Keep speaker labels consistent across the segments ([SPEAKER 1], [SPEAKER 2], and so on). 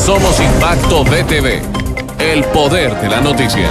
[SPEAKER 1] Somos Impacto BTV, el poder de la noticia.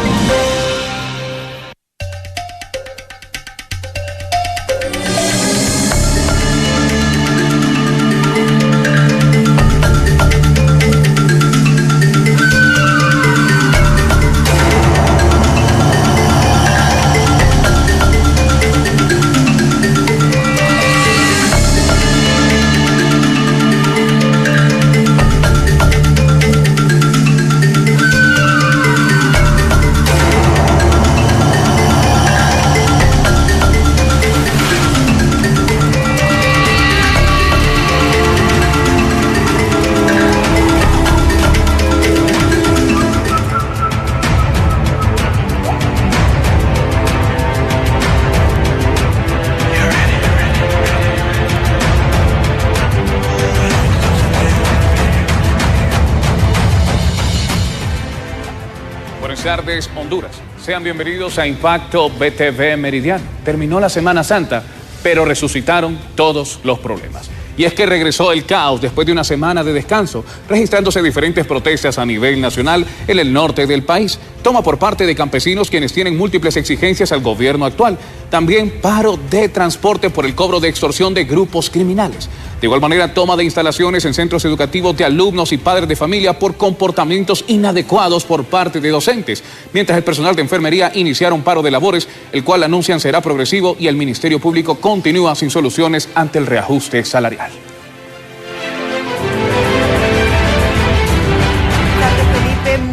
[SPEAKER 1] Buenas tardes, Honduras. Sean bienvenidos a Impacto BTV Meridiano. Terminó la Semana Santa, pero resucitaron todos los problemas. Y es que regresó el caos después de una semana de descanso, registrándose diferentes protestas a nivel nacional en el norte del país. Toma por parte de campesinos quienes tienen múltiples exigencias al gobierno actual. También paro de transporte por el cobro de extorsión de grupos criminales. De igual manera, toma de instalaciones en centros educativos de alumnos y padres de familia por comportamientos inadecuados por parte de docentes. Mientras el personal de enfermería iniciaron paro de labores, el cual anuncian será progresivo y el Ministerio Público continúa sin soluciones ante el reajuste salarial.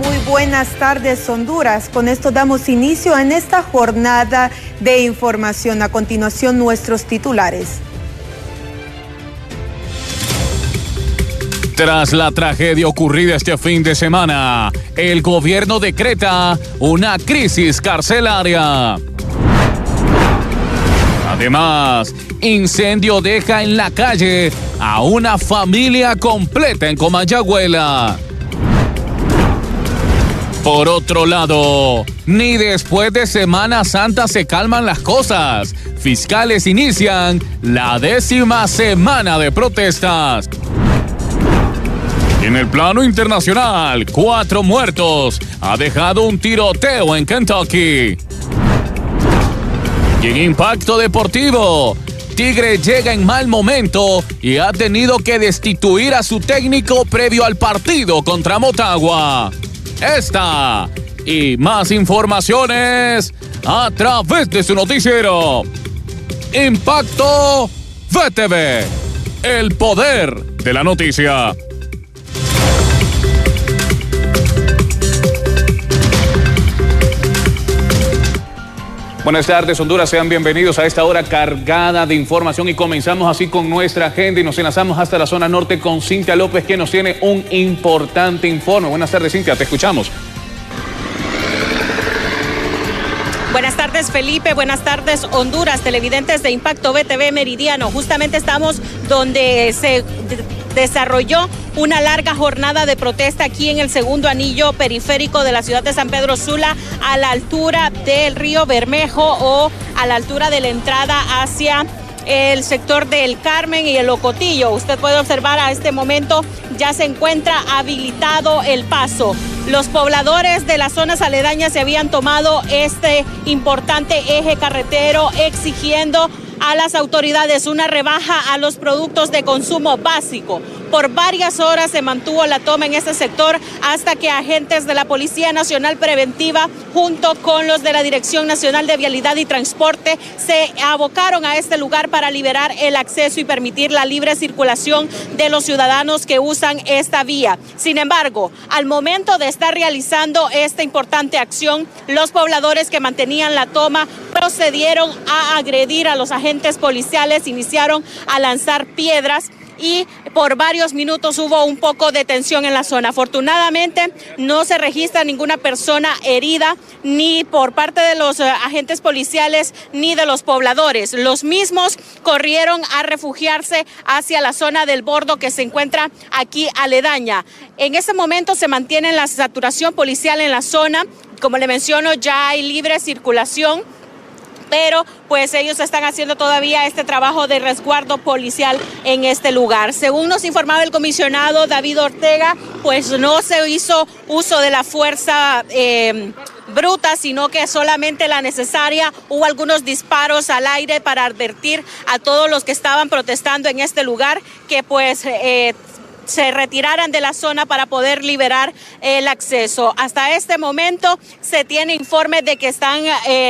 [SPEAKER 2] Muy buenas tardes, Honduras. Con esto damos inicio en esta jornada de información. A continuación, nuestros titulares.
[SPEAKER 1] Tras la tragedia ocurrida este fin de semana, el gobierno decreta una crisis carcelaria. Además, incendio deja en la calle a una familia completa en Comayagüela. Por otro lado, ni después de Semana Santa se calman las cosas. Fiscales inician la 10ª semana de protestas. En el plano internacional, 4 muertos ha dejado un tiroteo en Kentucky. Y en Impacto Deportivo, Tigre llega en mal momento y ha tenido que destituir a su técnico previo al partido contra Motagua. Esta y más informaciones a través de su noticiero. Impacto BTV, el poder de la noticia. Buenas tardes, Honduras. Sean bienvenidos a esta hora cargada de información y comenzamos así con nuestra agenda y nos enlazamos hasta la zona norte con Cintia López, que nos tiene un importante informe. Buenas tardes, Cintia, te escuchamos.
[SPEAKER 3] Buenas tardes, Felipe. Buenas tardes, Honduras, televidentes de Impacto BTV Meridiano. Justamente estamos donde se desarrolló una larga jornada de protesta aquí en el segundo anillo periférico de la ciudad de San Pedro Sula, a la altura del río Bermejo o a la altura de la entrada hacia el sector del Carmen y el Ocotillo. Usted puede observar a este momento ya se encuentra habilitado el paso. Los pobladores de las zonas aledañas se habían tomado este importante eje carretero exigiendo a las autoridades una rebaja a los productos de consumo básico. Por varias horas se mantuvo la toma en este sector hasta que agentes de la Policía Nacional Preventiva junto con los de la Dirección Nacional de Vialidad y Transporte se abocaron a este lugar para liberar el acceso y permitir la libre circulación de los ciudadanos que usan esta vía. Sin embargo, al momento de estar realizando esta importante acción, los pobladores que mantenían la toma procedieron a agredir a los agentes policiales, iniciaron a lanzar piedras y por varios minutos hubo un poco de tensión en la zona. Afortunadamente no se registra ninguna persona herida ni por parte de los agentes policiales ni de los pobladores. Los mismos corrieron a refugiarse hacia la zona del Bordo que se encuentra aquí aledaña. En este momento se mantiene la saturación policial en la zona. Como le menciono, ya hay libre circulación pero pues ellos están haciendo todavía este trabajo de resguardo policial en este lugar. Según nos informaba el comisionado David Ortega, pues no se hizo uso de la fuerza bruta, sino que solamente la necesaria. Hubo algunos disparos al aire para advertir a todos los que estaban protestando en este lugar que pues se retiraran de la zona para poder liberar el acceso. Hasta este momento se tiene informe de que están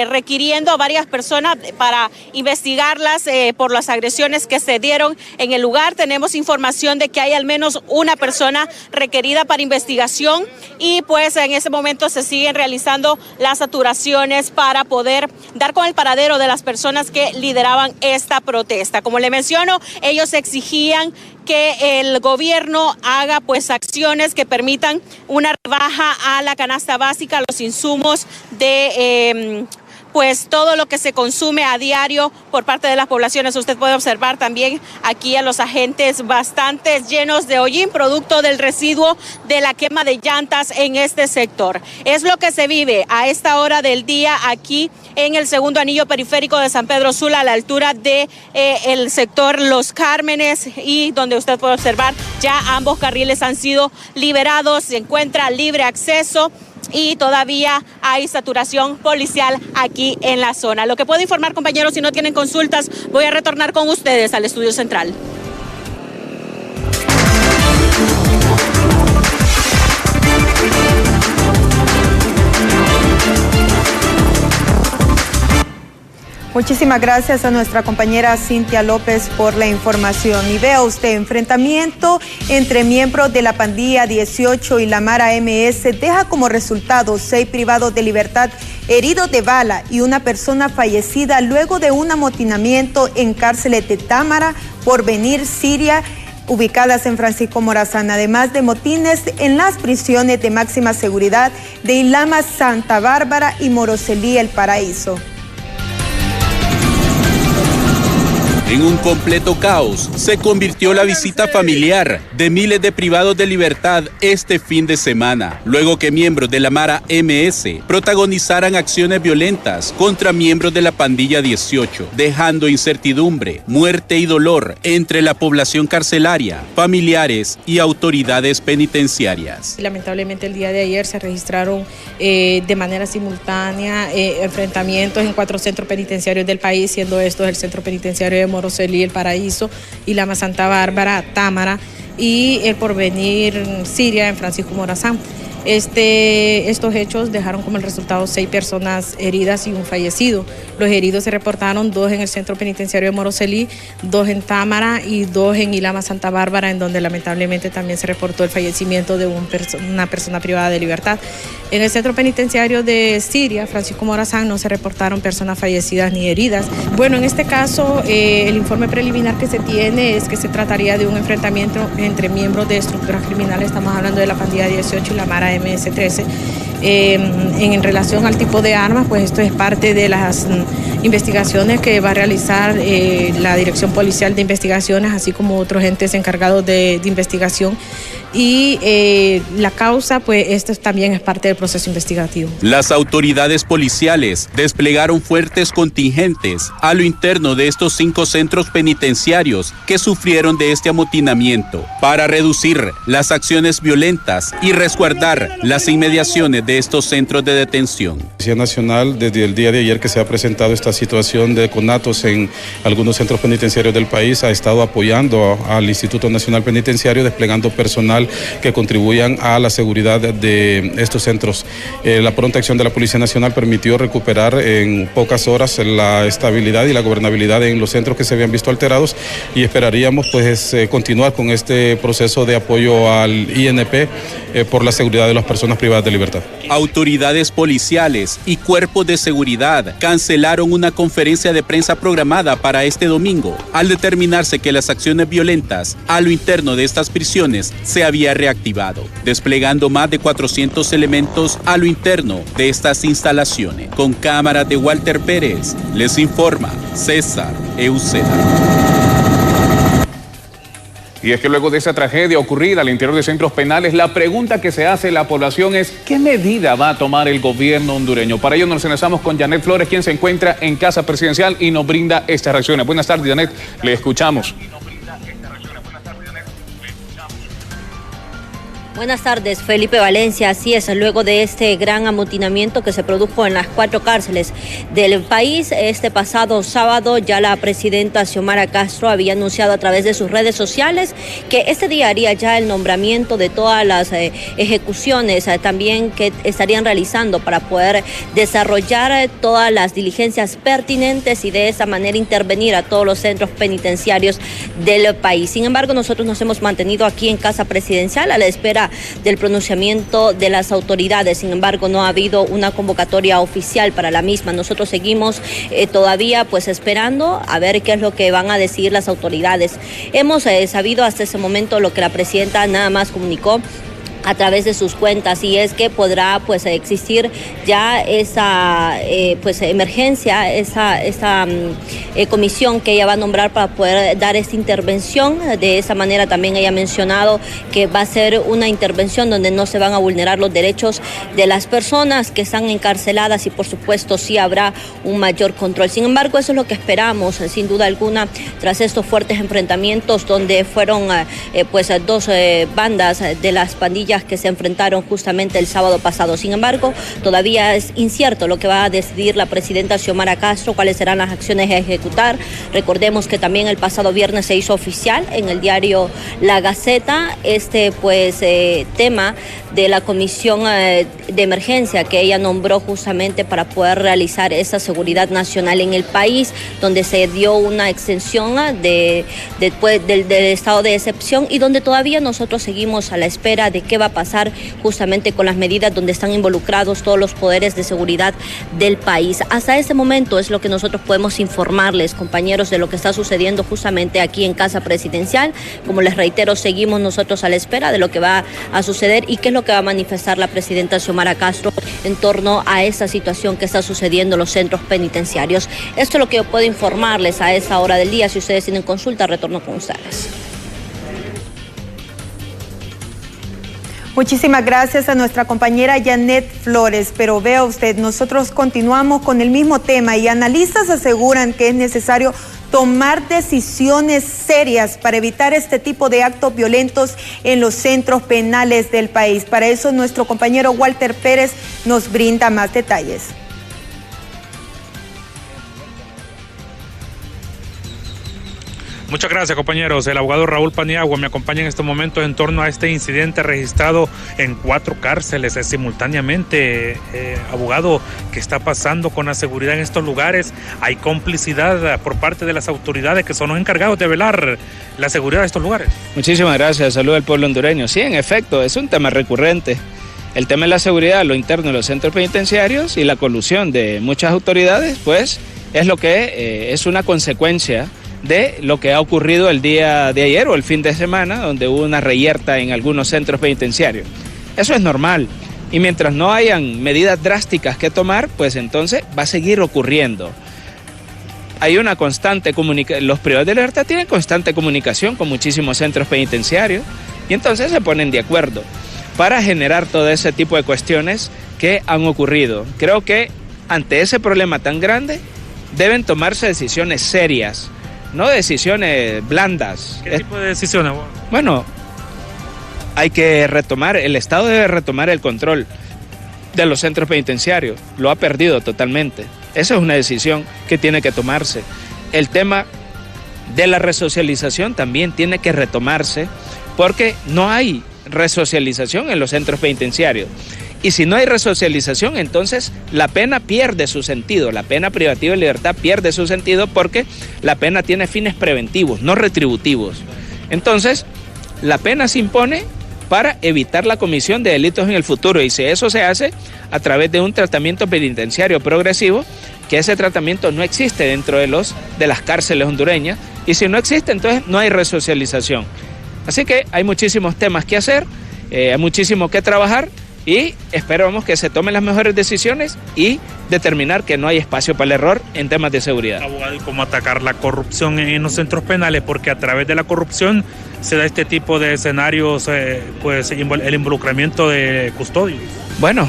[SPEAKER 3] requiriendo a varias personas para investigarlas por las agresiones que se dieron en el lugar. Tenemos información de que hay al menos una persona requerida para investigación y pues en ese momento se siguen realizando las saturaciones para poder dar con el paradero de las personas que lideraban esta protesta. Como le menciono, ellos exigían que el gobierno haga pues acciones que permitan una rebaja a la canasta básica, a los insumos de pues todo lo que se consume a diario por parte de las poblaciones. Usted puede observar también aquí a los agentes bastante llenos de hollín, producto del residuo de la quema de llantas en este sector. Es lo que se vive a esta hora del día aquí en el segundo anillo periférico de San Pedro Sula, a la altura de el sector Los Cármenes, y donde usted puede observar ya ambos carriles han sido liberados, se encuentra libre acceso y todavía hay saturación policial aquí en la zona. Lo que puedo informar, compañeros, si no tienen consultas, voy a retornar con ustedes al estudio central.
[SPEAKER 2] Muchísimas gracias a nuestra compañera Cintia López por la información. Y vea usted, enfrentamiento entre miembros de la pandilla 18 y la Mara MS deja como resultado 6 privados de libertad heridos de bala y una persona fallecida luego de un amotinamiento en cárceles de Támara, Porvenir, Siria, ubicadas en Francisco Morazán, además de motines en las prisiones de máxima seguridad de Ilama, Santa Bárbara y Moroselí, El Paraíso.
[SPEAKER 4] En un completo caos se convirtió la visita familiar de miles de privados de libertad este fin de semana, luego que miembros de la Mara MS protagonizaran acciones violentas contra miembros de la pandilla 18, dejando incertidumbre, muerte y dolor entre la población carcelaria, familiares y autoridades penitenciarias.
[SPEAKER 5] Lamentablemente el día de ayer se registraron de manera simultánea enfrentamientos en 4 centros penitenciarios del país, siendo estos el centro penitenciario de Moroselí, El Paraíso, Ilama, Santa Bárbara, Támara y el Porvenir, Siria, en Francisco Morazán. Estos hechos dejaron como el resultado 6 personas heridas y un fallecido. Los heridos se reportaron 2 en el centro penitenciario de Moroselí, 2 en Támara y 2 en Ilama, Santa Bárbara, en donde lamentablemente también se reportó el fallecimiento de una persona privada de libertad. En el centro penitenciario de Siria, Francisco Morazán, no se reportaron personas fallecidas ni heridas. Bueno, en este caso, el informe preliminar que se tiene es que se trataría de un enfrentamiento entre miembros de estructuras criminales. Estamos hablando de la pandilla 18 y la Mara MS-13. En relación al tipo de armas, pues esto es parte de las investigaciones que va a realizar la Dirección Policial de Investigaciones, así como otros entes encargados de investigación. Y la causa, pues esto también es parte del proceso investigativo.
[SPEAKER 4] Las autoridades policiales desplegaron fuertes contingentes a lo interno de estos 5 centros penitenciarios que sufrieron de este amotinamiento para reducir las acciones violentas y resguardar las inmediaciones de estos centros de detención.
[SPEAKER 6] La Policía Nacional, desde el día de ayer que se ha presentado esta situación de conatos en algunos centros penitenciarios del país, ha estado apoyando al Instituto Nacional Penitenciario, desplegando personal que contribuyan a la seguridad de estos centros. La pronta acción de la Policía Nacional permitió recuperar en pocas horas la estabilidad y la gobernabilidad en los centros que se habían visto alterados, y esperaríamos pues continuar con este proceso de apoyo al INP por la seguridad de las personas privadas de libertad.
[SPEAKER 4] Autoridades policiales y cuerpos de seguridad cancelaron una conferencia de prensa programada para este domingo, al determinarse que las acciones violentas a lo interno de estas prisiones se había reactivado, desplegando más de 400 elementos a lo interno de estas instalaciones. Con cámaras de Walter Pérez, les informa César Euseda.
[SPEAKER 1] Y es que luego de esa tragedia ocurrida al interior de centros penales, la pregunta que se hace la población es ¿qué medida va a tomar el gobierno hondureño? Para ello nos enlazamos con Janet Flores, quien se encuentra en Casa Presidencial y nos brinda estas reacciones. Buenas tardes, Janet, le escuchamos.
[SPEAKER 7] Buenas tardes, Felipe Valencia. Así es, luego de este gran amotinamiento que se produjo en las 4 cárceles del país, este pasado sábado ya la presidenta Xiomara Castro había anunciado a través de sus redes sociales que este día haría ya el nombramiento de todas las ejecuciones también que estarían realizando para poder desarrollar todas las diligencias pertinentes y de esa manera intervenir a todos los centros penitenciarios del país. Sin embargo, nosotros nos hemos mantenido aquí en Casa Presidencial a la espera del pronunciamiento de las autoridades. Sin embargo, no ha habido una convocatoria oficial para la misma. Nosotros seguimos todavía pues esperando a ver qué es lo que van a decidir las autoridades. Hemos sabido hasta ese momento lo que la presidenta nada más comunicó a través de sus cuentas, y es que podrá pues existir ya esa emergencia, esa comisión que ella va a nombrar para poder dar esta intervención. De esa manera también ella ha mencionado que va a ser una intervención donde no se van a vulnerar los derechos de las personas que están encarceladas y por supuesto sí habrá un mayor control. Sin embargo, eso es lo que esperamos, sin duda alguna, tras estos fuertes enfrentamientos donde fueron dos bandas de las pandillas que se enfrentaron justamente el sábado pasado. Sin embargo, todavía es incierto lo que va a decidir la presidenta Xiomara Castro, cuáles serán las acciones a ejecutar. Recordemos que también el pasado viernes se hizo oficial en el diario La Gaceta tema de la comisión de emergencia que ella nombró justamente para poder realizar esa seguridad nacional en el país, donde se dio una extensión del estado de excepción y donde todavía nosotros seguimos a la espera de qué va a pasar justamente con las medidas donde están involucrados todos los poderes de seguridad del país. Hasta ese momento es lo que nosotros podemos informarles, compañeros, de lo que está sucediendo justamente aquí en Casa Presidencial. Como les reitero, seguimos nosotros a la espera de lo que va a suceder y qué es lo que va a manifestar la presidenta Xiomara Castro en torno a esa situación que está sucediendo en los centros penitenciarios. Esto es lo que yo puedo informarles a esa hora del día. Si ustedes tienen consulta, retorno con ustedes.
[SPEAKER 2] Muchísimas gracias a nuestra compañera Janet Flores, pero vea usted, nosotros continuamos con el mismo tema y analistas aseguran que es necesario tomar decisiones serias para evitar este tipo de actos violentos en los centros penales del país. Para eso nuestro compañero Walter Pérez nos brinda más detalles.
[SPEAKER 8] Muchas gracias, compañeros. El abogado Raúl Paniagua me acompaña en este momento en torno a este incidente registrado en 4 cárceles simultáneamente. Abogado, ¿qué está pasando con la seguridad en estos lugares? ¿Hay complicidad por parte de las autoridades que son los encargados de velar la seguridad de estos lugares?
[SPEAKER 9] Muchísimas gracias. Saludos al pueblo hondureño. Sí, en efecto, es un tema recurrente. El tema de la seguridad, lo interno de los centros penitenciarios y la colusión de muchas autoridades, pues es lo que es una consecuencia de lo que ha ocurrido el día de ayer o el fin de semana, donde hubo una reyerta en algunos centros penitenciarios. Eso es normal, y mientras no hayan medidas drásticas que tomar, pues entonces va a seguir ocurriendo. Hay una constante comunicación, los privados de libertad tienen constante comunicación con muchísimos centros penitenciarios, y entonces se ponen de acuerdo para generar todo ese tipo de cuestiones que han ocurrido. Creo que ante ese problema tan grande deben tomarse decisiones serias, no decisiones blandas.
[SPEAKER 8] ¿Qué tipo de decisiones?
[SPEAKER 9] Bueno, hay que retomar, el Estado debe retomar el control de los centros penitenciarios. Lo ha perdido totalmente. Esa es una decisión que tiene que tomarse. El tema de la resocialización también tiene que retomarse, porque no hay resocialización en los centros penitenciarios. Y si no hay resocialización, entonces la pena pierde su sentido, la pena privativa de libertad pierde su sentido, porque la pena tiene fines preventivos, no retributivos. Entonces, la pena se impone para evitar la comisión de delitos en el futuro, y si eso se hace a través de un tratamiento penitenciario progresivo, que ese tratamiento no existe dentro de las cárceles hondureñas, y si no existe, entonces no hay resocialización. Así que hay muchísimos temas que hacer, hay muchísimo que trabajar, y esperamos que se tomen las mejores decisiones y determinar que no hay espacio para el error en temas de seguridad.
[SPEAKER 8] Abogado, ¿y cómo atacar la corrupción en los centros penales? Porque a través de la corrupción se da este tipo de escenarios, pues el involucramiento de custodios?
[SPEAKER 9] Bueno,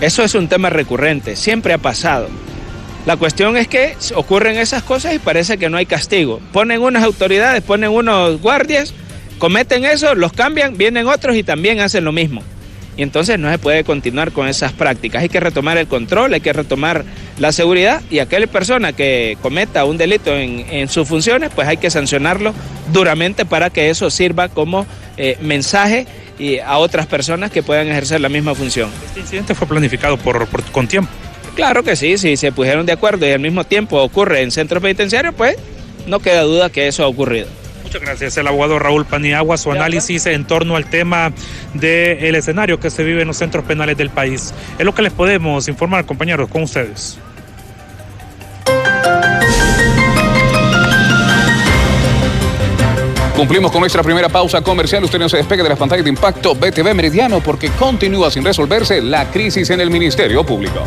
[SPEAKER 9] eso es un tema recurrente, siempre ha pasado. La cuestión es que ocurren esas cosas y parece que no hay castigo. Ponen unas autoridades, ponen unos guardias, cometen eso, los cambian, vienen otros y también hacen lo mismo. Y entonces no se puede continuar con esas prácticas. Hay que retomar el control, hay que retomar la seguridad y aquella persona que cometa un delito en sus funciones, pues hay que sancionarlo duramente para que eso sirva como mensaje a otras personas que puedan ejercer la misma función.
[SPEAKER 8] ¿Este incidente fue planificado con tiempo?
[SPEAKER 9] Claro que sí, si se pusieron de acuerdo y al mismo tiempo ocurre en centros penitenciarios, pues no queda duda que eso ha ocurrido.
[SPEAKER 8] Muchas gracias. El abogado Raúl Paniagua, su análisis en torno al tema del escenario que se vive en los centros penales del país. Es lo que les podemos informar, compañeros, con ustedes.
[SPEAKER 1] Cumplimos con nuestra primera pausa comercial. Usted no se despegue de las pantallas de Impacto BTV Meridiano porque continúa sin resolverse la crisis en el Ministerio Público.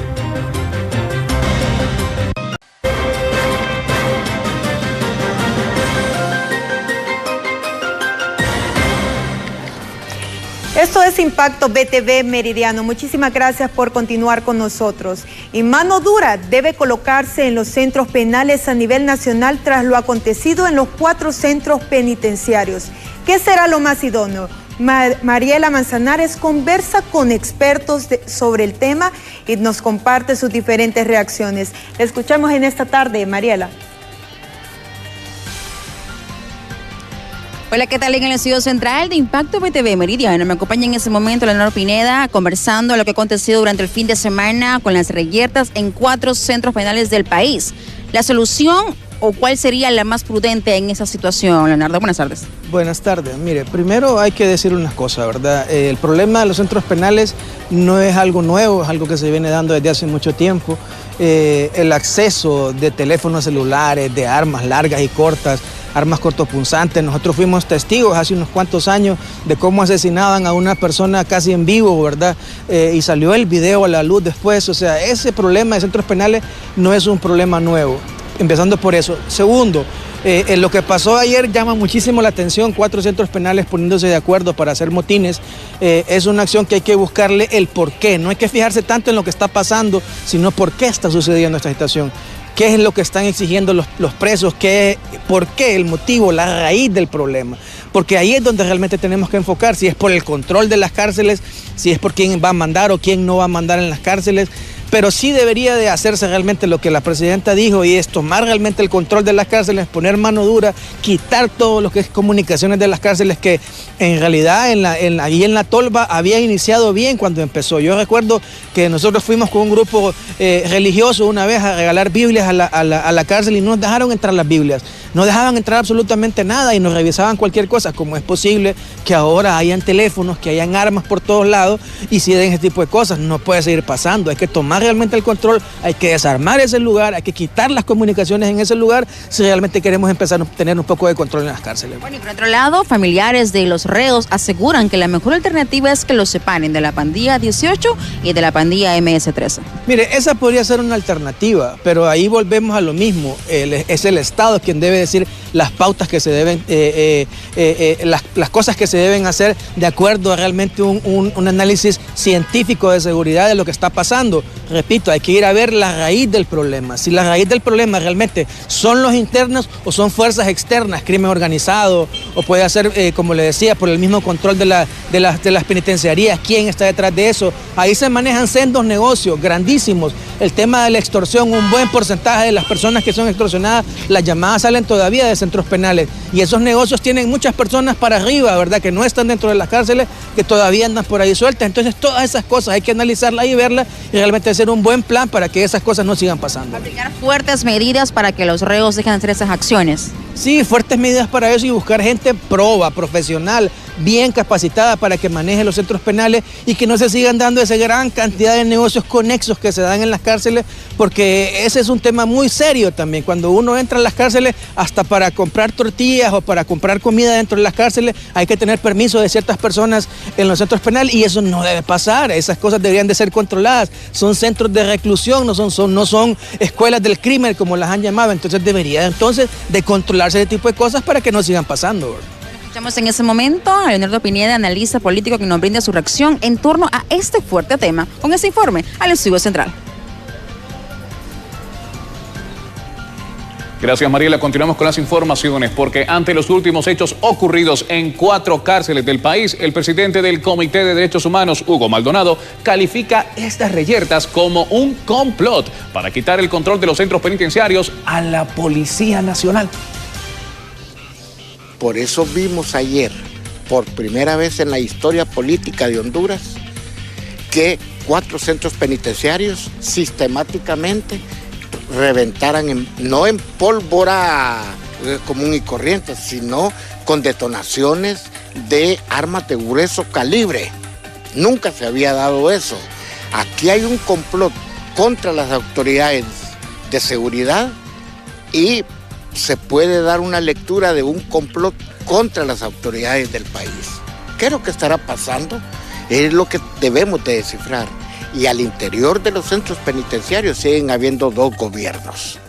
[SPEAKER 2] Esto es Impacto BTV Meridiano. Muchísimas gracias por continuar con nosotros. Y mano dura debe colocarse en los centros penales a nivel nacional tras lo acontecido en los 4 centros penitenciarios. ¿Qué será lo más idóneo? Mariela Manzanares conversa con expertos sobre el tema y nos comparte sus diferentes reacciones. La escuchamos en esta tarde, Mariela.
[SPEAKER 10] Hola, ¿qué tal? En el estudio central de Impacto BTV Meridiano me acompaña en ese momento Leonardo Pineda conversando lo que ha acontecido durante el fin de semana con las reyertas en 4 centros penales del país. ¿La solución o cuál sería la más prudente en esa situación, Leonardo? Buenas tardes.
[SPEAKER 11] Buenas tardes. Mire, primero hay que decir unas cosas, ¿verdad? El problema de los centros penales no es algo nuevo, es algo que se viene dando desde hace mucho tiempo. El acceso de teléfonos celulares, de armas largas y cortas, armas cortopunzantes. Nosotros fuimos testigos hace unos cuantos años de cómo asesinaban a una persona casi en vivo, ¿verdad? Y salió el video a la luz después. O sea, ese problema de centros penales no es un problema nuevo, empezando por eso. Segundo, lo que pasó ayer llama muchísimo la atención, 4 centros penales poniéndose de acuerdo para hacer motines. Es una acción que hay que buscarle el porqué. No hay que fijarse tanto en lo que está pasando, sino por qué está sucediendo esta situación. ¿Qué es lo que están exigiendo los presos? ¿Por qué? El motivo, la raíz del problema. Porque ahí es donde realmente tenemos que enfocar, si es por el control de las cárceles, si es por quién va a mandar o quién no va a mandar en las cárceles. Pero sí debería de hacerse realmente lo que la presidenta dijo, y es tomar realmente el control de las cárceles, poner mano dura, quitar todo lo que es comunicaciones de las cárceles, que en realidad ahí en la tolva había iniciado bien cuando empezó. Yo recuerdo que nosotros fuimos con un grupo religioso una vez a regalar Biblias a la cárcel y no nos dejaron entrar las Biblias. No dejaban entrar absolutamente nada y nos revisaban cualquier cosa. ¿Cómo es posible que ahora hayan teléfonos, que hayan armas por todos lados y si den ese tipo de cosas? No puede seguir pasando. Hay que tomar realmente el control, hay que desarmar ese lugar, hay que quitar las comunicaciones en ese lugar si realmente queremos empezar a tener un poco de control en las cárceles.
[SPEAKER 10] Bueno, y por otro lado, familiares de los reos aseguran que la mejor alternativa es que los separen de la pandilla 18 y de la pandilla MS-13.
[SPEAKER 11] Mire, esa podría ser una alternativa, pero ahí volvemos a lo mismo. Es el Estado quien debe decir las pautas que se deben, las cosas que se deben hacer de acuerdo a realmente un análisis científico de seguridad de lo que está pasando. Repito, hay que ir a ver la raíz del problema. Si la raíz del problema realmente son los internos o son fuerzas externas, crimen organizado, o puede ser, como le decía, por el mismo control de las penitenciarías, quién está detrás de eso. Ahí se manejan sendos negocios grandísimos. El tema de la extorsión, un buen porcentaje de las personas que son extorsionadas, las llamadas salen todavía de centros penales. Y esos negocios tienen muchas personas para arriba, ¿verdad? Que no están dentro de las cárceles, que todavía andan por ahí sueltas. Entonces todas esas cosas hay que analizarlas y verlas y realmente hacer un buen plan para que esas cosas no sigan pasando.
[SPEAKER 10] Aplicar fuertes medidas para que los reos dejen de hacer esas acciones.
[SPEAKER 11] Sí, fuertes medidas para eso y buscar gente proba, profesional, bien capacitada para que maneje los centros penales y que no se sigan dando esa gran cantidad de negocios conexos que se dan en las cárceles, porque ese es un tema muy serio también. Cuando uno entra a las cárceles, hasta para comprar tortillas o para comprar comida dentro de las cárceles, hay que tener permiso de ciertas personas en los centros penales y eso no debe pasar. Esas cosas deberían de ser controladas. Son centros de reclusión, no son escuelas del crimen como las han llamado. Entonces debería de controlarse ese tipo de cosas para que no sigan pasando.
[SPEAKER 10] Escuchamos en ese momento a Leonardo Pineda, analista político, que nos brinda su reacción en torno a este fuerte tema con este informe al Estudio Central.
[SPEAKER 1] Gracias, Mariela. Continuamos con las informaciones porque ante los últimos hechos ocurridos en 4 cárceles del país, el presidente del Comité de Derechos Humanos, Hugo Maldonado, califica estas reyertas como un complot para quitar el control de los centros penitenciarios a la Policía Nacional.
[SPEAKER 12] Por eso vimos ayer, por primera vez en la historia política de Honduras, que 4 centros penitenciarios sistemáticamente reventaran no en pólvora común y corriente, sino con detonaciones de armas de grueso calibre. Nunca se había dado eso. Aquí hay un complot contra las autoridades de seguridad y se puede dar una lectura de un complot contra las autoridades del país. ¿Qué es lo que estará pasando? Es lo que debemos de descifrar. Y al interior de los centros penitenciarios siguen habiendo 2 gobiernos.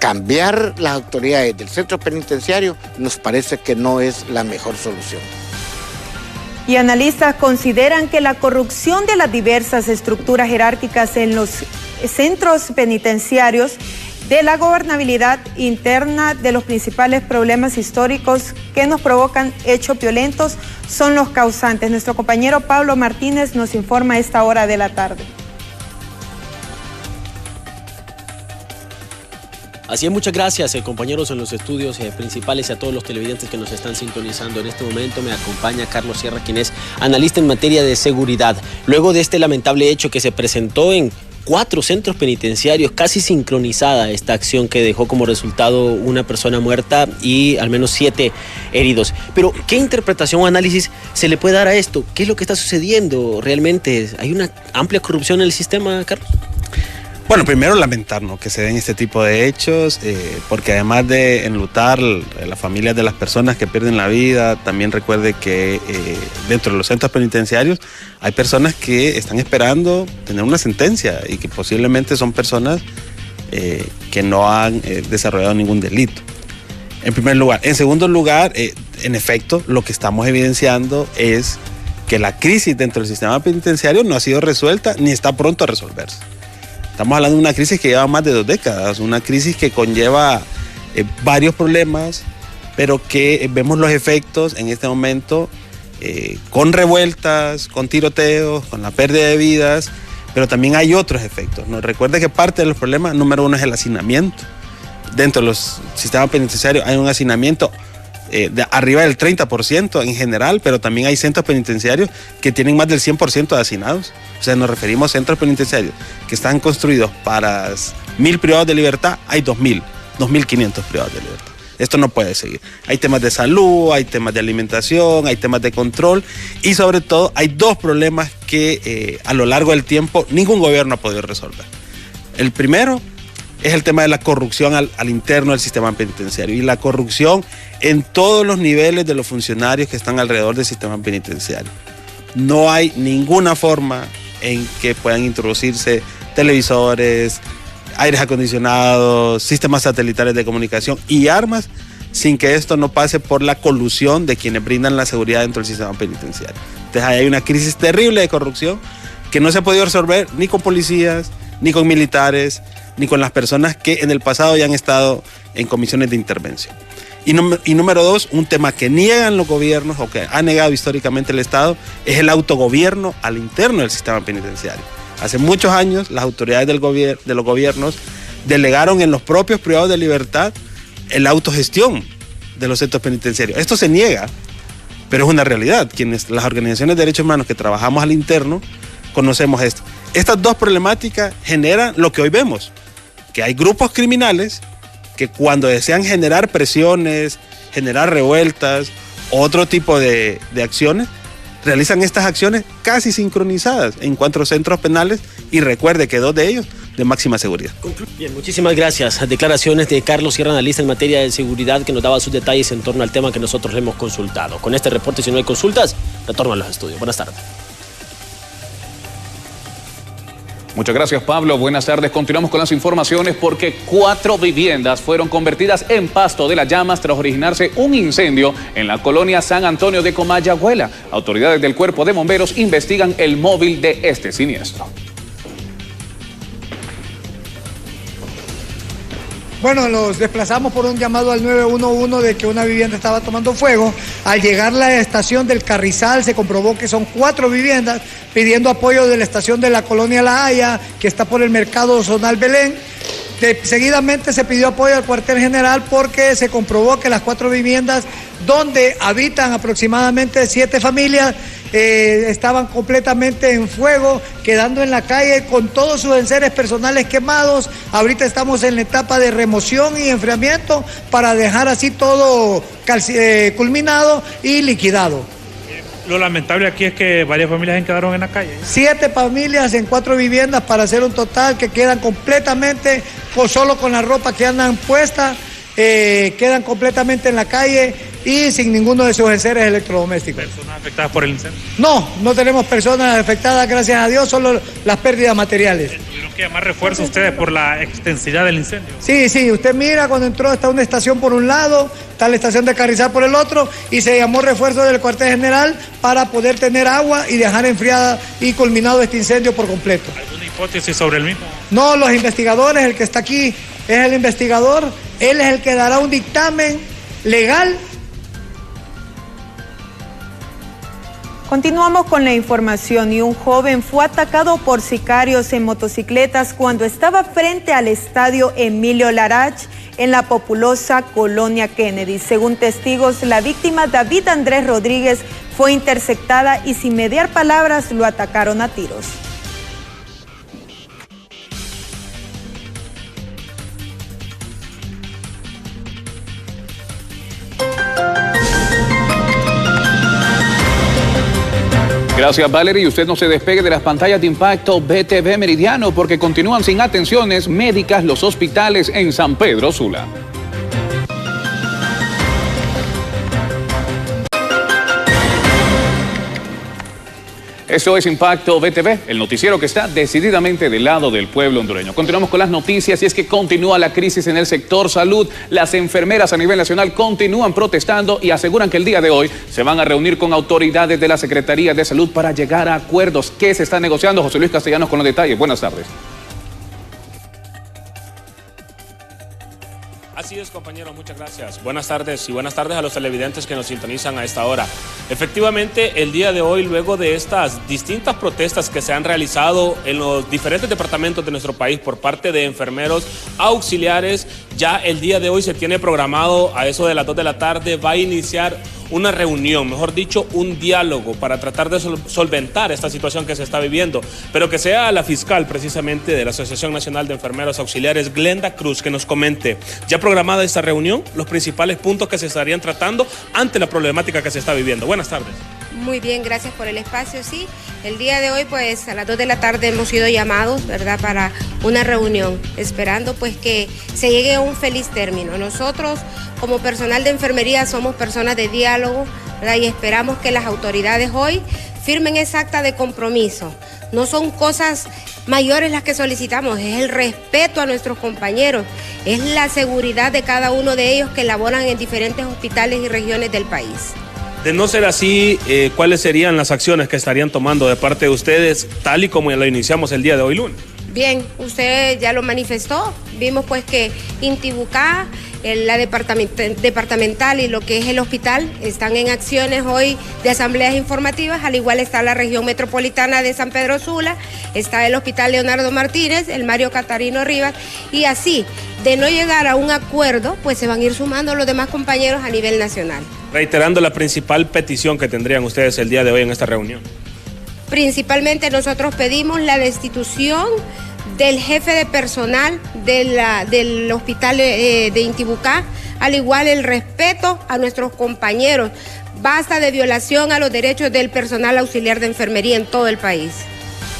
[SPEAKER 12] Cambiar las autoridades del centro penitenciario nos parece que no es la mejor solución.
[SPEAKER 2] Y analistas consideran que la corrupción de las diversas estructuras jerárquicas en los centros penitenciarios, de la gobernabilidad interna, de los principales problemas históricos que nos provocan hechos violentos son los causantes. Nuestro compañero Pablo Martínez nos informa a esta hora de la tarde.
[SPEAKER 13] Así es, muchas gracias, compañeros en los estudios principales y a todos los televidentes que nos están sintonizando. En este momento me acompaña Carlos Sierra, quien es analista en materia de seguridad. Luego de este lamentable hecho que se presentó en 4 centros penitenciarios, casi sincronizada esta acción que dejó como resultado una persona muerta y al menos 7 heridos. Pero, ¿qué interpretación o análisis se le puede dar a esto? ¿Qué es lo que está sucediendo realmente? ¿Hay una amplia corrupción en el sistema, Carlos?
[SPEAKER 14] Bueno, primero lamentar, ¿no?, que se den este tipo de hechos, porque además de enlutar las familias de las personas que pierden la vida, también recuerde que dentro de los centros penitenciarios hay personas que están esperando tener una sentencia y que posiblemente son personas que no han desarrollado ningún delito. En primer lugar. En segundo lugar, en efecto, lo que estamos evidenciando es que la crisis dentro del sistema penitenciario no ha sido resuelta ni está pronto a resolverse. Estamos hablando de una crisis que lleva más de 2 décadas, una crisis que conlleva varios problemas, pero que vemos los efectos en este momento con revueltas, con tiroteos, con la pérdida de vidas, pero también hay otros efectos, ¿no? Recuerde que parte de los problemas, número 1, es el hacinamiento. Dentro de los sistemas penitenciarios hay un hacinamiento de arriba del 30% en general, pero también hay centros penitenciarios que tienen más del 100% de hacinados. O sea, nos referimos a centros penitenciarios que están construidos para 1.000 privados de libertad, hay 2.000, 2.500 privados de libertad. Esto no puede seguir. Hay temas de salud, hay temas de alimentación, hay temas de control y sobre todo hay 2 problemas que a lo largo del tiempo ningún gobierno ha podido resolver. El primero es el tema de la corrupción al interno del sistema penitenciario y la corrupción en todos los niveles de los funcionarios que están alrededor del sistema penitenciario. No hay ninguna forma en que puedan introducirse televisores, aires acondicionados, sistemas satelitales de comunicación y armas sin que esto no pase por la colusión de quienes brindan la seguridad dentro del sistema penitenciario. Entonces hay una crisis terrible de corrupción que no se ha podido resolver ni con policías, ni con militares, ni con las personas que en el pasado ya han estado en comisiones de intervención. Y número 2, un tema que niegan los gobiernos o que ha negado históricamente el Estado es el autogobierno al interno del sistema penitenciario. Hace muchos años las autoridades de los gobiernos delegaron en los propios privados de libertad la autogestión de los centros penitenciarios. Esto se niega, pero es una realidad. Las organizaciones de derechos humanos que trabajamos al interno conocemos esto. Estas 2 problemáticas generan lo que hoy vemos, que hay grupos criminales que cuando desean generar presiones, generar revueltas, otro tipo de acciones, realizan estas acciones casi sincronizadas en 4 centros penales y recuerde que 2 de ellos de máxima seguridad.
[SPEAKER 13] Bien, muchísimas gracias. Declaraciones de Carlos Sierra, analista en materia de seguridad, que nos daba sus detalles en torno al tema que nosotros le hemos consultado. Con este reporte, si no hay consultas, retorno a los estudios. Buenas tardes.
[SPEAKER 1] Muchas gracias, Pablo. Buenas tardes. Continuamos con las informaciones porque 4 viviendas fueron convertidas en pasto de las llamas tras originarse un incendio en la colonia San Antonio de Comayagüela. Autoridades del Cuerpo de Bomberos investigan el móvil de este siniestro.
[SPEAKER 15] Bueno, nos desplazamos por un llamado al 911 de que una vivienda estaba tomando fuego. Al llegar a la estación del Carrizal se comprobó que son 4 viviendas pidiendo apoyo de la estación de la colonia La Haya, que está por el mercado zonal Belén. Seguidamente se pidió apoyo al cuartel general porque se comprobó que las 4 viviendas donde habitan aproximadamente 7 familias estaban completamente en fuego, quedando en la calle con todos sus enseres personales quemados. Ahorita estamos en la etapa de remoción y enfriamiento para dejar así todo culminado y liquidado.
[SPEAKER 8] Lo lamentable aquí es que varias familias quedaron en la calle.
[SPEAKER 15] 7 familias en 4 viviendas para hacer un total que quedan completamente solo con la ropa que andan puesta, quedan completamente en la calle y sin ninguno de sus enseres electrodomésticos.
[SPEAKER 8] ¿Personas afectadas por el incendio?
[SPEAKER 15] No tenemos personas afectadas, gracias a Dios, solo las pérdidas materiales.
[SPEAKER 8] ¿Tuvieron que llamar refuerzo ustedes por la extensidad del incendio?
[SPEAKER 15] Sí, usted mira, cuando entró está una estación por un lado, está la estación de Carrizal por el otro, y se llamó refuerzo del cuartel general para poder tener agua y dejar enfriada y culminado este incendio por completo.
[SPEAKER 8] ¿Alguna hipótesis sobre el mismo?
[SPEAKER 15] No, los investigadores, el que está aquí es el investigador, él es el que dará un dictamen legal.
[SPEAKER 2] Continuamos con la información y un joven fue atacado por sicarios en motocicletas cuando estaba frente al estadio Emilio Larach en la populosa colonia Kennedy. Según testigos, la víctima David Andrés Rodríguez fue interceptada y sin mediar palabras lo atacaron a tiros.
[SPEAKER 1] Gracias, Valerie. Y usted no se despegue de las pantallas de Impacto BTV Meridiano porque continúan sin atenciones médicas los hospitales en San Pedro Sula. Esto es Impacto BTV, el noticiero que está decididamente del lado del pueblo hondureño. Continuamos con las noticias y es que continúa la crisis en el sector salud. Las enfermeras a nivel nacional continúan protestando y aseguran que el día de hoy se van a reunir con autoridades de la Secretaría de Salud para llegar a acuerdos. ¿Qué se está negociando? José Luis Castellanos con los detalles. Buenas tardes.
[SPEAKER 16] Así es, compañeros, muchas gracias. Buenas tardes y buenas tardes a los televidentes que nos sintonizan a esta hora. Efectivamente, el día de hoy, luego de estas distintas protestas que se han realizado en los diferentes departamentos de nuestro país por parte de enfermeros auxiliares, ya el día de hoy se tiene programado a eso de las 2 de la tarde, va a iniciar una reunión, mejor dicho, un diálogo para tratar de solventar esta situación que se está viviendo, pero que sea la fiscal precisamente de la Asociación Nacional de Enfermeros Auxiliares, Glenda Cruz, que nos comente, ya programada esta reunión, los principales puntos que se estarían tratando ante la problemática que se está viviendo. Buenas tardes.
[SPEAKER 17] Muy bien, gracias por el espacio. Sí, el día de hoy pues a las 2 de la tarde hemos sido llamados, ¿verdad?, para una reunión, esperando pues que se llegue a un feliz término. Nosotros como personal de enfermería somos personas de diálogo, ¿verdad?, y esperamos que las autoridades hoy firmen esa acta de compromiso. No son cosas mayores las que solicitamos, es el respeto a nuestros compañeros, es la seguridad de cada uno de ellos que laboran en diferentes hospitales y regiones del país.
[SPEAKER 16] De no ser así, ¿cuáles serían las acciones que estarían tomando de parte de ustedes, tal y como lo iniciamos el día de hoy lunes?
[SPEAKER 17] Bien, usted ya lo manifestó, vimos pues que Intibucá, la departamental y lo que es el hospital están en acciones hoy de asambleas informativas, al igual está la región metropolitana de San Pedro Sula, está el hospital Leonardo Martínez, el Mario Catarino Rivas, y así, de no llegar a un acuerdo, pues se van a ir sumando los demás compañeros a nivel nacional.
[SPEAKER 16] Reiterando la principal petición que tendrían ustedes el día de hoy en esta reunión.
[SPEAKER 17] Principalmente nosotros pedimos la destitución del jefe de personal del hospital de Intibucá, al igual el respeto a nuestros compañeros. Basta de violación a los derechos del personal auxiliar de enfermería en todo el país.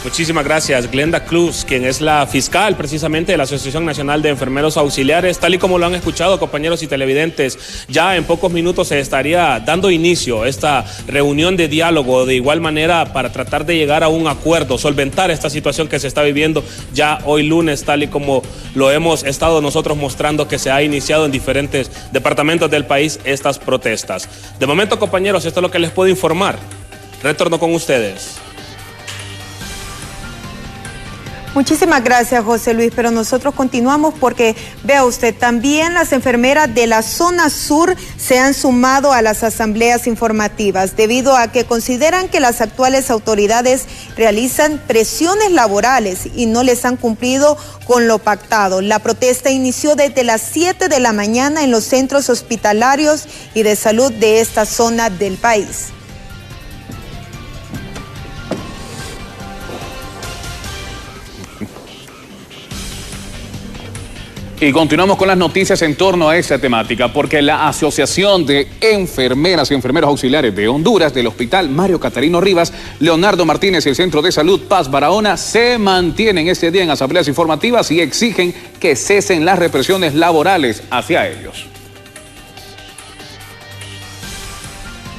[SPEAKER 16] Muchísimas gracias, Glenda Cruz, quien es la fiscal precisamente de la Asociación Nacional de Enfermeros Auxiliares. Tal y como lo han escuchado, compañeros y televidentes, ya en pocos minutos se estaría dando inicio a esta reunión de diálogo, de igual manera para tratar de llegar a un acuerdo, solventar esta situación que se está viviendo ya hoy lunes, tal y como lo hemos estado nosotros mostrando que se ha iniciado en diferentes departamentos del país estas protestas. De momento, compañeros, esto es lo que les puedo informar. Retorno con ustedes.
[SPEAKER 2] Muchísimas gracias, José Luis, pero nosotros continuamos porque, vea usted, también las enfermeras de la zona sur se han sumado a las asambleas informativas debido a que consideran que las actuales autoridades realizan presiones laborales y no les han cumplido con lo pactado. La protesta inició desde las 7 de la mañana en los centros hospitalarios y de salud de esta zona del país.
[SPEAKER 1] Y continuamos con las noticias en torno a esta temática, porque la Asociación de Enfermeras y Enfermeros Auxiliares de Honduras, del Hospital Mario Catarino Rivas, Leonardo Martínez y el Centro de Salud Paz Barahona se mantienen este día en asambleas informativas y exigen que cesen las represiones laborales hacia ellos.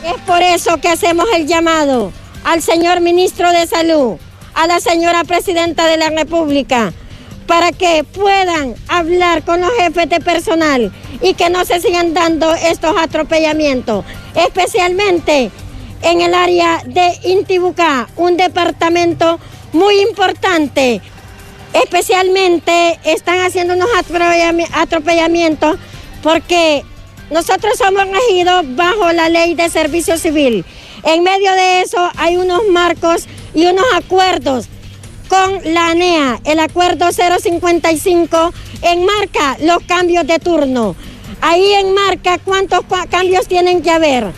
[SPEAKER 18] Es por eso que hacemos el llamado al señor Ministro de Salud, a la señora Presidenta de la República, para que puedan hablar con los jefes de personal y que no se sigan dando estos atropellamientos, especialmente en el área de Intibucá, un departamento muy importante. Especialmente están haciendo unos atropellamientos porque nosotros somos regidos bajo la ley de servicio civil. En medio de eso hay unos marcos y unos acuerdos con la ANEA. El acuerdo 055 enmarca los cambios de turno. Ahí enmarca cuántos cambios tienen que haber.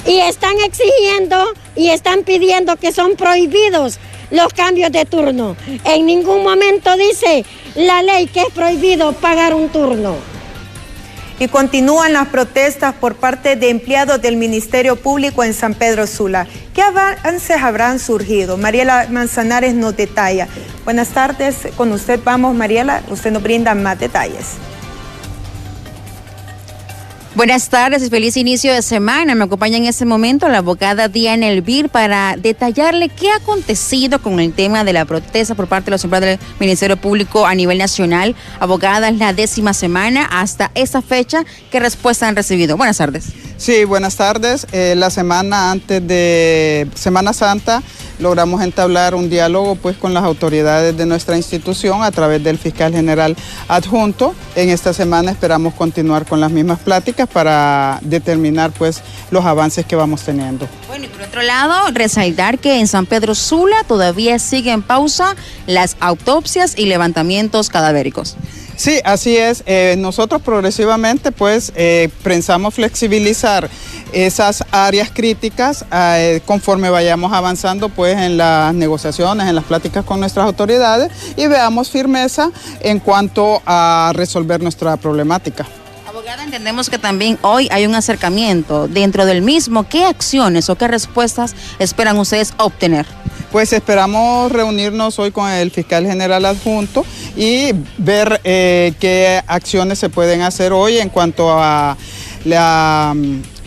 [SPEAKER 18] Y están exigiendo y están pidiendo que son prohibidos los cambios de turno. En ningún momento dice la ley que es prohibido pagar un turno.
[SPEAKER 2] Y continúan las protestas por parte de empleados del Ministerio Público en San Pedro Sula. ¿Qué avances habrán surgido? Mariela Manzanares nos detalla. Buenas tardes, con usted vamos, Mariela, usted nos brinda más detalles.
[SPEAKER 10] Buenas tardes y feliz inicio de semana. Me acompaña en este momento la abogada Diana Elvir para detallarle qué ha acontecido con el tema de la protesta por parte de los empleados del Ministerio Público a nivel nacional. Abogada, es la 10ª semana hasta esta fecha. ¿Qué respuesta han recibido? Buenas tardes.
[SPEAKER 19] Sí, buenas tardes. La semana antes de Semana Santa logramos entablar un diálogo pues con las autoridades de nuestra institución a través del fiscal general adjunto. En esta semana esperamos continuar con las mismas pláticas para determinar pues los avances que vamos teniendo.
[SPEAKER 10] Bueno, y por otro lado, resaltar que en San Pedro Sula todavía sigue en pausa las autopsias y levantamientos cadavéricos.
[SPEAKER 19] Sí, así es. Nosotros progresivamente pues pensamos flexibilizar esas áreas críticas conforme vayamos avanzando pues en las negociaciones, en las pláticas con nuestras autoridades y veamos firmeza en cuanto a resolver nuestra problemática.
[SPEAKER 10] Abogada, entendemos que también hoy hay un acercamiento dentro del mismo. ¿Qué acciones o qué respuestas esperan ustedes obtener?
[SPEAKER 19] Pues esperamos reunirnos hoy con el fiscal general adjunto y ver qué acciones se pueden hacer hoy en cuanto a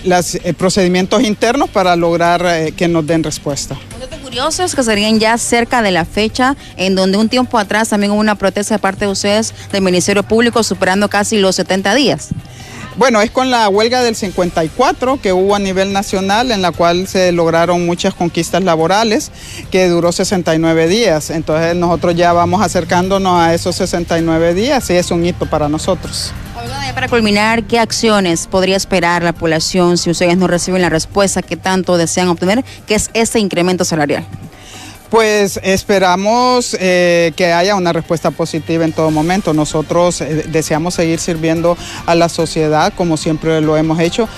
[SPEAKER 19] los procedimientos internos para lograr que nos den respuesta.
[SPEAKER 10] Curiosos que serían ya cerca de la fecha en donde un tiempo atrás también hubo una protesta de parte de ustedes del Ministerio Público superando casi los 70 días.
[SPEAKER 19] Bueno, es con la huelga del 54 que hubo a nivel nacional en la cual se lograron muchas conquistas laborales que duró 69 días. Entonces nosotros ya vamos acercándonos a esos 69 días y es un hito para nosotros.
[SPEAKER 10] Para culminar, ¿qué acciones podría esperar la población si ustedes no reciben la respuesta que tanto desean obtener, que es este incremento salarial?
[SPEAKER 19] Pues esperamos que haya una respuesta positiva en todo momento. Nosotros deseamos seguir sirviendo a la sociedad como siempre lo hemos hecho,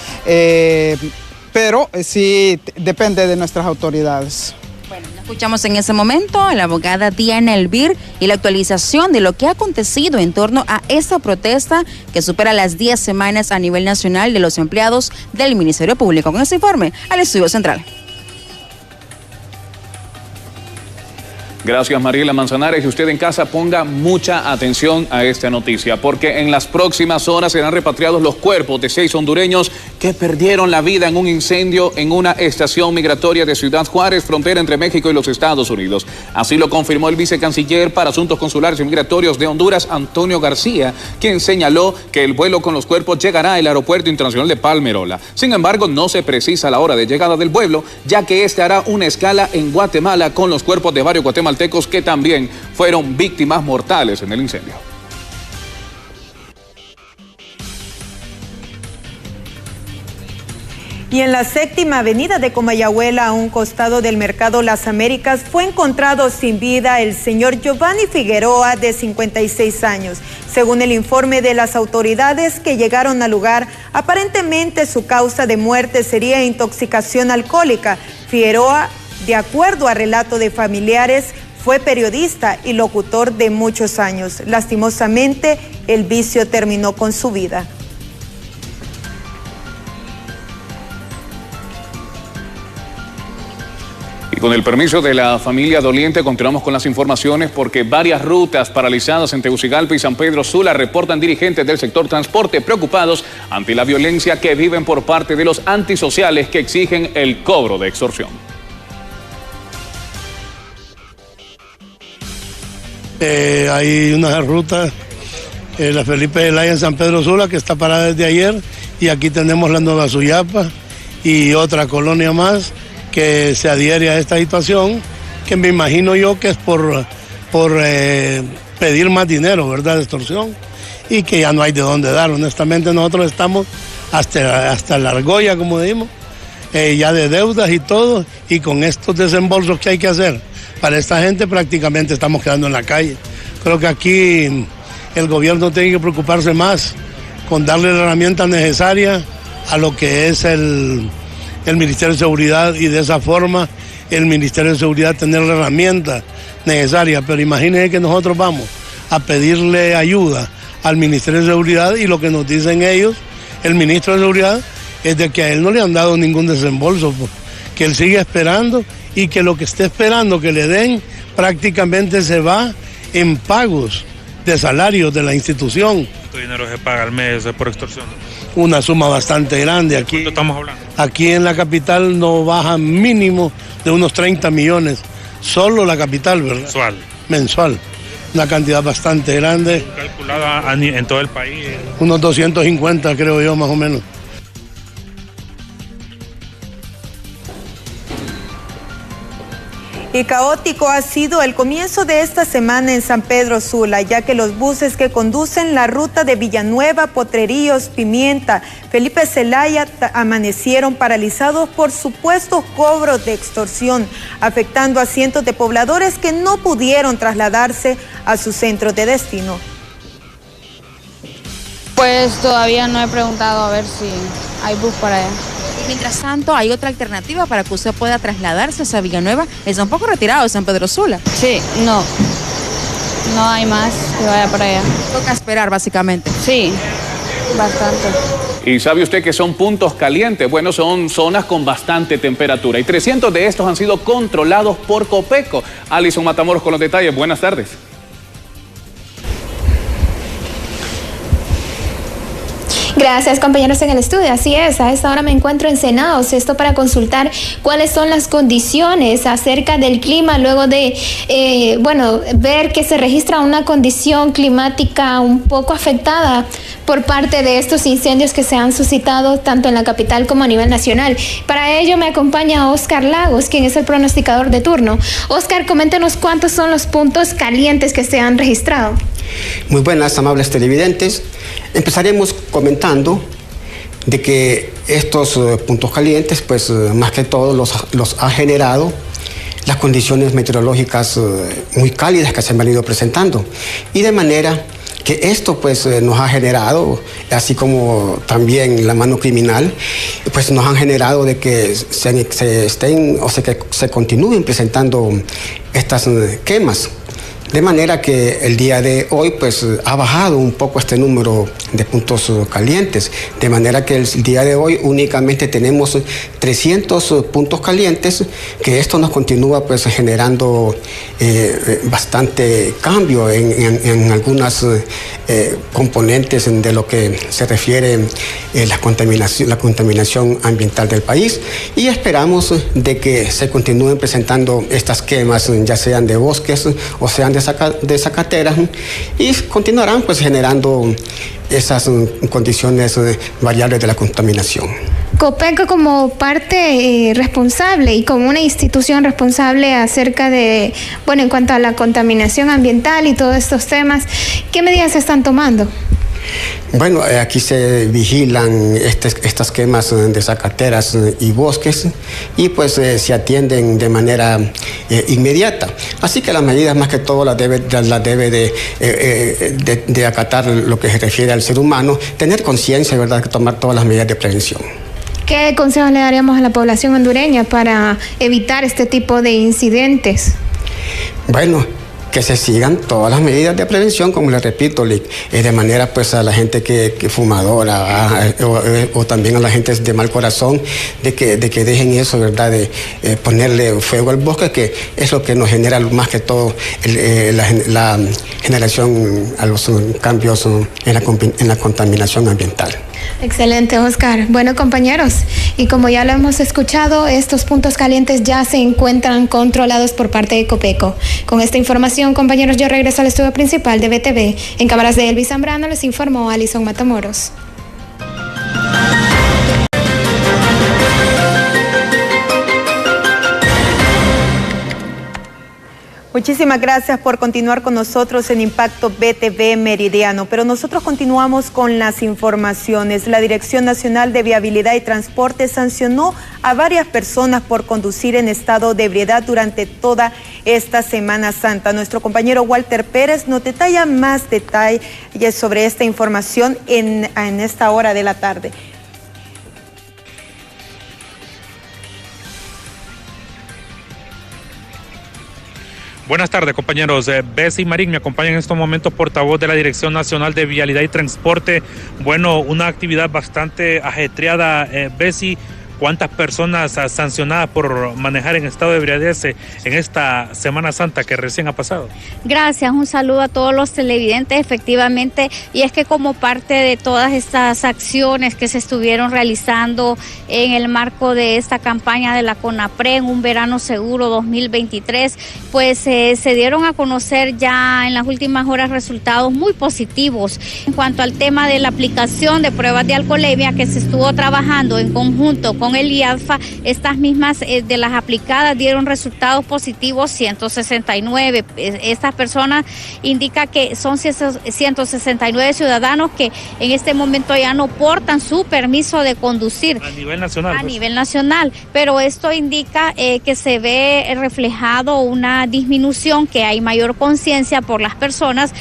[SPEAKER 19] pero sí depende de nuestras autoridades.
[SPEAKER 10] Bueno, escuchamos en ese momento a la abogada Diana Elvir y la actualización de lo que ha acontecido en torno a esta protesta que supera las 10 semanas a nivel nacional de los empleados del Ministerio Público. Con este informe al Estudio Central.
[SPEAKER 1] Gracias, Mariela Manzanares. Y usted en casa ponga mucha atención a esta noticia, porque en las próximas horas serán repatriados los cuerpos de 6 hondureños que perdieron la vida en un incendio en una estación migratoria de Ciudad Juárez, frontera entre México y los Estados Unidos. Así lo confirmó el vicecanciller para Asuntos Consulares y Migratorios de Honduras, Antonio García, quien señaló que el vuelo con los cuerpos llegará al Aeropuerto Internacional de Palmerola. Sin embargo, no se precisa la hora de llegada del vuelo, ya que este hará una escala en Guatemala con los cuerpos de varios guatemaltecos que también fueron víctimas mortales en el incendio.
[SPEAKER 2] Y en la 7ª avenida de Comayagüela, a un costado del Mercado Las Américas, fue encontrado sin vida el señor Giovanni Figueroa, de 56 años. Según el informe de las autoridades que llegaron al lugar, aparentemente su causa de muerte sería intoxicación alcohólica. Figueroa, de acuerdo a relato de familiares, fue periodista y locutor de muchos años. Lastimosamente, el vicio terminó con su vida.
[SPEAKER 1] Y con el permiso de la familia doliente, continuamos con las informaciones, porque varias rutas paralizadas en Tegucigalpa y San Pedro Sula reportan dirigentes del sector transporte preocupados ante la violencia que viven por parte de los antisociales que exigen el cobro de extorsión.
[SPEAKER 20] Hay una ruta, la Felipe Zelaya en San Pedro Sula, que está parada desde ayer, y aquí tenemos la Nueva Suyapa y otra colonia más que se adhiere a esta situación, que me imagino yo que es por pedir más dinero, ¿verdad?, de extorsión, y que ya no hay de dónde dar. Honestamente, nosotros estamos hasta la argolla, como decimos, ya de deudas y todo, y con estos desembolsos que hay que hacer para esta gente prácticamente estamos quedando en la calle. Creo que aquí el gobierno tiene que preocuparse más con darle la herramienta necesaria a lo que es el Ministerio de Seguridad, y de esa forma el Ministerio de Seguridad tener la herramienta necesaria. Pero imagínense que nosotros vamos a pedirle ayuda al Ministerio de Seguridad y lo que nos dicen ellos, el Ministro de Seguridad, es de que a él no le han dado ningún desembolso, que él sigue esperando, y que lo que esté esperando que le den prácticamente se va en pagos de salarios de la institución.
[SPEAKER 8] ¿Cuánto dinero se paga al mes por extorsión?
[SPEAKER 20] Una suma bastante grande. Aquí,
[SPEAKER 8] ¿cuánto estamos hablando?
[SPEAKER 20] Aquí en la capital no baja mínimo de unos 30 millones, solo la capital, ¿verdad?
[SPEAKER 8] Mensual.
[SPEAKER 20] Mensual, una cantidad bastante grande.
[SPEAKER 8] Calculada en todo el país.
[SPEAKER 20] Unos 250 creo yo, más o menos.
[SPEAKER 2] Y caótico ha sido el comienzo de esta semana en San Pedro Sula, ya que los buses que conducen la ruta de Villanueva, Potreríos, Pimienta, Felipe Zelaya amanecieron paralizados por supuestos cobros de extorsión, afectando a cientos de pobladores que no pudieron trasladarse a sus centros de destino.
[SPEAKER 21] Pues todavía no he preguntado a ver si hay bus para allá.
[SPEAKER 10] Mientras tanto, hay otra alternativa para que usted pueda trasladarse hacia Villanueva. Está un poco retirado de San Pedro Sula.
[SPEAKER 21] Sí, no hay más que vaya para allá.
[SPEAKER 10] Toca esperar, básicamente.
[SPEAKER 21] Sí, bastante.
[SPEAKER 1] ¿Y sabe usted que son puntos calientes? Bueno, son zonas con bastante temperatura, y 300 de estos han sido controlados por Copeco. Alison Matamoros con los detalles. Buenas tardes.
[SPEAKER 22] Gracias, compañeros en el estudio. Así es, a esta hora me encuentro en Senados, esto para consultar cuáles son las condiciones acerca del clima luego de, ver que se registra una condición climática un poco afectada por parte de estos incendios que se han suscitado tanto en la capital como a nivel nacional. Para ello me acompaña Oscar Lagos, quien es el pronosticador de turno. Oscar, coméntenos cuántos son los puntos calientes que se han registrado.
[SPEAKER 23] Muy buenas, amables televidentes. Empezaremos comentando de que estos puntos calientes, pues más que todo los ha generado las condiciones meteorológicas muy cálidas que se han venido presentando, y de manera que esto pues nos ha generado, así como también la mano criminal, pues nos han generado de que que se continúen presentando estas quemas. De manera que el día de hoy pues ha bajado un poco este número de puntos calientes, de manera que el día de hoy únicamente tenemos 300 puntos calientes, que esto nos continúa pues generando bastante cambio en algunas componentes de lo que se refiere la contaminación ambiental del país, y esperamos de que se continúen presentando estas quemas, ya sean de bosques o sean de zacateras, y continuarán pues generando esas condiciones variables de la contaminación.
[SPEAKER 22] Copeco, como parte responsable y como una institución responsable acerca de, bueno, en cuanto a la contaminación ambiental y todos estos temas, ¿qué medidas se están tomando?
[SPEAKER 23] Bueno, aquí se vigilan estas quemas de zacateras y bosques, y pues se atienden de manera inmediata. Así que las medidas más que todo las debe de acatar lo que se refiere al ser humano, tener conciencia, ¿verdad?, que tomar todas las medidas de prevención.
[SPEAKER 22] ¿Qué consejos le daríamos a la población hondureña para evitar este tipo de incidentes?
[SPEAKER 23] Bueno, que se sigan todas las medidas de prevención, como les repito, de manera pues a la gente que fumadora o también a la gente de mal corazón, de que dejen eso, ¿verdad?, de ponerle fuego al bosque, que es lo que nos genera más que todo la generación a los cambios en la contaminación ambiental.
[SPEAKER 22] Excelente, Oscar. Bueno, compañeros, y como ya lo hemos escuchado, estos puntos calientes ya se encuentran controlados por parte de Copeco. Con esta información, compañeros, yo regreso al estudio principal de BTV. En cámaras de Elvis Zambrano les informó Alison Matamoros.
[SPEAKER 2] Muchísimas gracias por continuar con nosotros en Impacto BTV Meridiano, pero nosotros continuamos con las informaciones. La Dirección Nacional de Viabilidad y Transporte sancionó a varias personas por conducir en estado de ebriedad durante toda esta Semana Santa. Nuestro compañero Walter Pérez nos detalla más detalles sobre esta información en esta hora de la tarde.
[SPEAKER 8] Buenas tardes, compañeros. Bessie Marín me acompaña en estos momentos, portavoz de la Dirección Nacional de Vialidad y Transporte. Bueno, una actividad bastante ajetreada. Bessie, ¿cuántas personas sancionadas por manejar en estado de ebriedad en esta Semana Santa que recién ha pasado?
[SPEAKER 3] Gracias, un saludo a todos los televidentes, efectivamente, y es que como parte de todas estas acciones que se estuvieron realizando en el marco de esta campaña de la CONAPREN, Un Verano Seguro 2023, pues se dieron a conocer ya en las últimas horas resultados muy positivos en cuanto al tema de la aplicación de pruebas de alcoholemia que se estuvo trabajando en conjunto con el IADFA. Estas mismas de las aplicadas dieron resultados positivos 169. Estas personas indican que son 169 ciudadanos que en este momento ya no portan su permiso de conducir.
[SPEAKER 8] A nivel nacional.
[SPEAKER 3] A nivel nacional, pero esto indica que se ve reflejado una disminución, que hay mayor conciencia por las personas,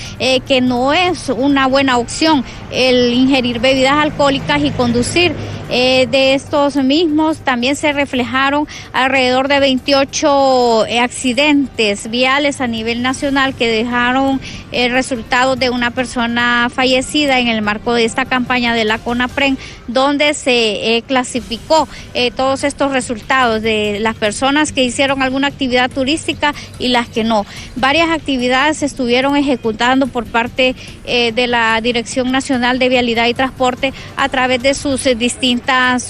[SPEAKER 3] que no es una buena opción el ingerir bebidas alcohólicas y conducir. De estos mismos también se reflejaron alrededor de 28 accidentes viales a nivel nacional que dejaron resultados de una persona fallecida en el marco de esta campaña de la CONAPREN, donde se clasificó todos estos resultados de las personas que hicieron alguna actividad turística y las que no. Varias actividades se estuvieron ejecutando por parte de la Dirección Nacional de Vialidad y Transporte a través de sus distintas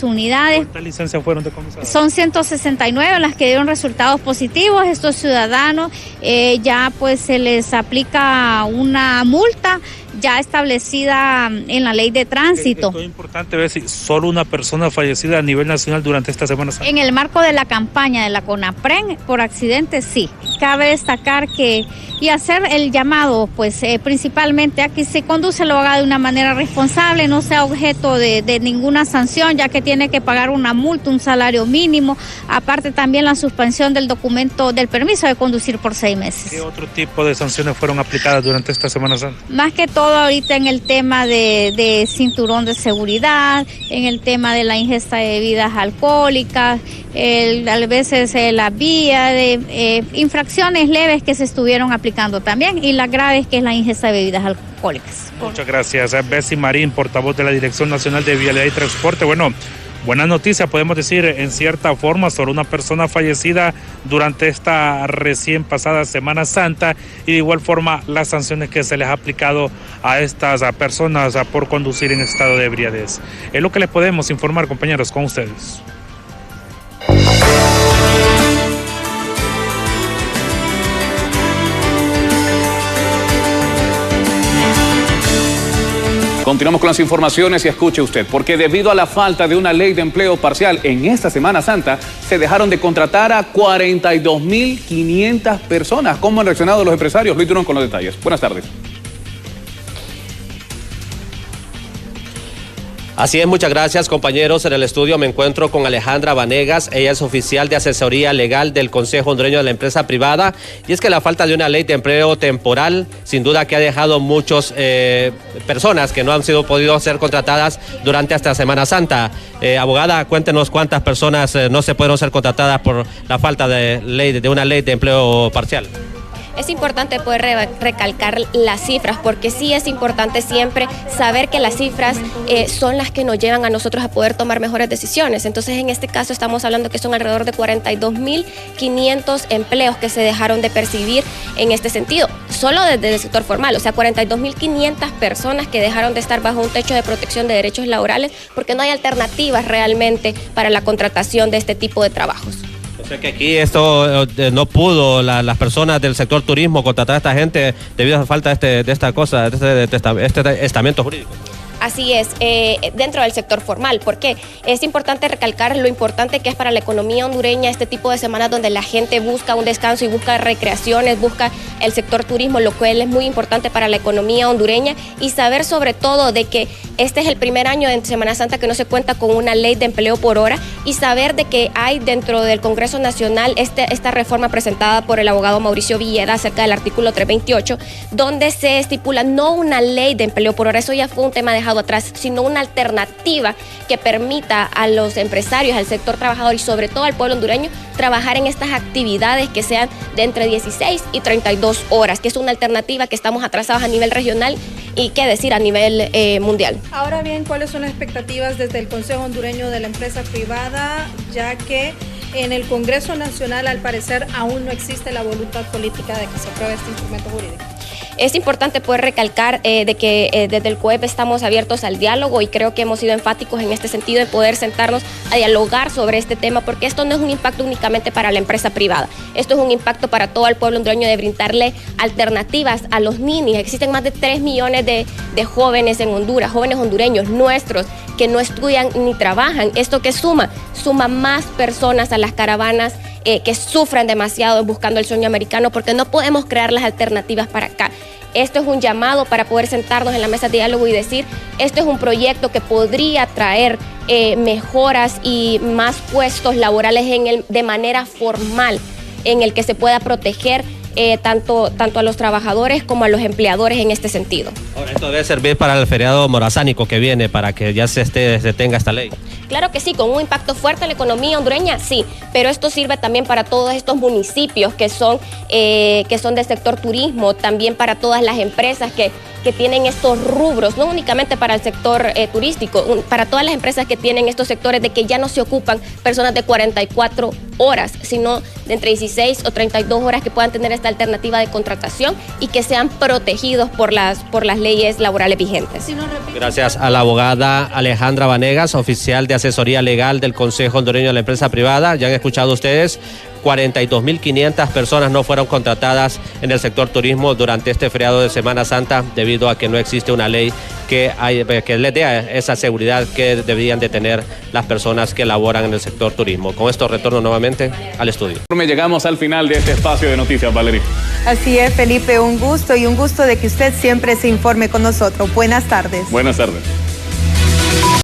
[SPEAKER 3] unidades.
[SPEAKER 8] ¿Cuántas licencias fueron decomisadas?
[SPEAKER 3] Son 169 las que dieron resultados positivos. Estos ciudadanos ya pues se les aplica una multa ya establecida en la ley de tránsito.
[SPEAKER 8] Esto es importante ver si solo una persona fallecida a nivel nacional durante esta Semana Santa.
[SPEAKER 3] En el marco de la campaña de la CONAPREN, por accidente sí. Cabe destacar que y hacer el llamado, pues principalmente a que se conduce, lo haga de una manera responsable, no sea objeto de ninguna sanción, ya que tiene que pagar una multa, un salario mínimo, aparte también la suspensión del documento del permiso de conducir por 6 meses.
[SPEAKER 8] ¿Qué otro tipo de sanciones fueron aplicadas durante esta Semana Santa?
[SPEAKER 3] Más que todo ahorita en el tema de cinturón de seguridad, en el tema de la ingesta de bebidas alcohólicas, a veces la vía de infracciones infracciones leves que se estuvieron aplicando también y las graves, que es la ingesta de bebidas alcohólicas.
[SPEAKER 8] Muchas gracias. Bessie Marín, portavoz de la Dirección Nacional de Vialidad y Transporte. Bueno, buena noticia, podemos decir, en cierta forma, sobre una persona fallecida durante esta recién pasada Semana Santa, y de igual forma las sanciones que se les ha aplicado a estas personas por conducir en estado de ebriadez. Es lo que les podemos informar, compañeros, con ustedes.
[SPEAKER 1] Continuamos con las informaciones y escuche usted, porque debido a la falta de una ley de empleo parcial en esta Semana Santa, se dejaron de contratar a 42.500 personas. ¿Cómo han reaccionado los empresarios? Luis Durón con los detalles. Buenas tardes.
[SPEAKER 4] Así es, muchas gracias, compañeros. En el estudio me encuentro con Alejandra Vanegas. Ella es oficial de asesoría legal del Consejo Hondureño de la Empresa Privada. Y es que la falta de una ley de empleo temporal, sin duda que ha dejado muchas personas que no han podido ser contratadas durante esta Semana Santa. Abogada, cuéntenos cuántas personas no se pudieron ser contratadas por la falta de una ley de empleo parcial.
[SPEAKER 5] Es importante poder recalcar las cifras, porque sí es importante siempre saber que las cifras son las que nos llevan a nosotros a poder tomar mejores decisiones. Entonces, en este caso estamos hablando que son alrededor de 42.500 empleos que se dejaron de percibir en este sentido, solo desde el sector formal, o sea, 42.500 personas que dejaron de estar bajo un techo de protección de derechos laborales, porque no hay alternativas realmente para la contratación de este tipo de trabajos.
[SPEAKER 4] O sea que aquí esto no pudo las personas del sector turismo contratar a esta gente debido a la falta de este estamento jurídico.
[SPEAKER 5] Así es, dentro del sector formal, porque es importante recalcar lo importante que es para la economía hondureña este tipo de semanas donde la gente busca un descanso y busca recreaciones, busca el sector turismo, lo cual es muy importante para la economía hondureña, y saber sobre todo de que este es el primer año en Semana Santa que no se cuenta con una ley de empleo por hora, y saber de que hay dentro del Congreso Nacional esta reforma presentada por el abogado Mauricio Villeda acerca del artículo 328, donde se estipula no una ley de empleo por hora, eso ya fue un tema dejado atrás, sino una alternativa que permita a los empresarios, al sector trabajador y sobre todo al pueblo hondureño trabajar en estas actividades que sean de entre 16 y 32 horas, que es una alternativa que estamos atrasados a nivel regional y qué decir a nivel mundial.
[SPEAKER 6] Ahora bien, ¿cuáles son las expectativas desde el Consejo Hondureño de la Empresa Privada, ya que en el Congreso Nacional al parecer aún no existe la voluntad política de que se apruebe este instrumento jurídico?
[SPEAKER 5] Es importante poder recalcar de que desde el COEP estamos abiertos al diálogo, y creo que hemos sido enfáticos en este sentido de poder sentarnos a dialogar sobre este tema, porque esto no es un impacto únicamente para la empresa privada, esto es un impacto para todo el pueblo hondureño, de brindarle alternativas a los ninis. Existen más de 3 millones de jóvenes en Honduras, jóvenes hondureños nuestros que no estudian ni trabajan. ¿Esto qué suma? Suma más personas a las caravanas que sufran demasiado buscando el sueño americano, porque no podemos crear las alternativas para acá. Esto es un llamado para poder sentarnos en la mesa de diálogo y decir, esto es un proyecto que podría traer mejoras y más puestos laborales de manera formal, en el que se pueda proteger tanto a los trabajadores como a los empleadores en este sentido.
[SPEAKER 4] Ahora, esto debe servir para el feriado morazánico que viene, para que ya se tenga esta ley.
[SPEAKER 5] Claro que sí, con un impacto fuerte en la economía hondureña, sí, pero esto sirve también para todos estos municipios que son del sector turismo, también para todas las empresas que tienen estos rubros, no únicamente para el sector turístico, para todas las empresas que tienen estos sectores de que ya no se ocupan personas de 44 horas, sino de entre 16 o 32 horas, que puedan tener esta alternativa de contratación y que sean protegidos por las leyes laborales vigentes.
[SPEAKER 4] Gracias a la abogada Alejandra Vanegas, oficial de asesoría legal del Consejo Hondureño de la Empresa Privada. Ya han escuchado ustedes, 42.500 personas no fueron contratadas en el sector turismo durante este feriado de Semana Santa, debido a que no existe una ley que les dé esa seguridad que deberían de tener las personas que laboran en el sector turismo. Con esto retorno nuevamente al estudio.
[SPEAKER 1] Llegamos al final de este espacio de noticias, Valeria.
[SPEAKER 2] Así es, Felipe, un gusto, y un gusto de que usted siempre se informe con nosotros. Buenas tardes.
[SPEAKER 1] Buenas tardes.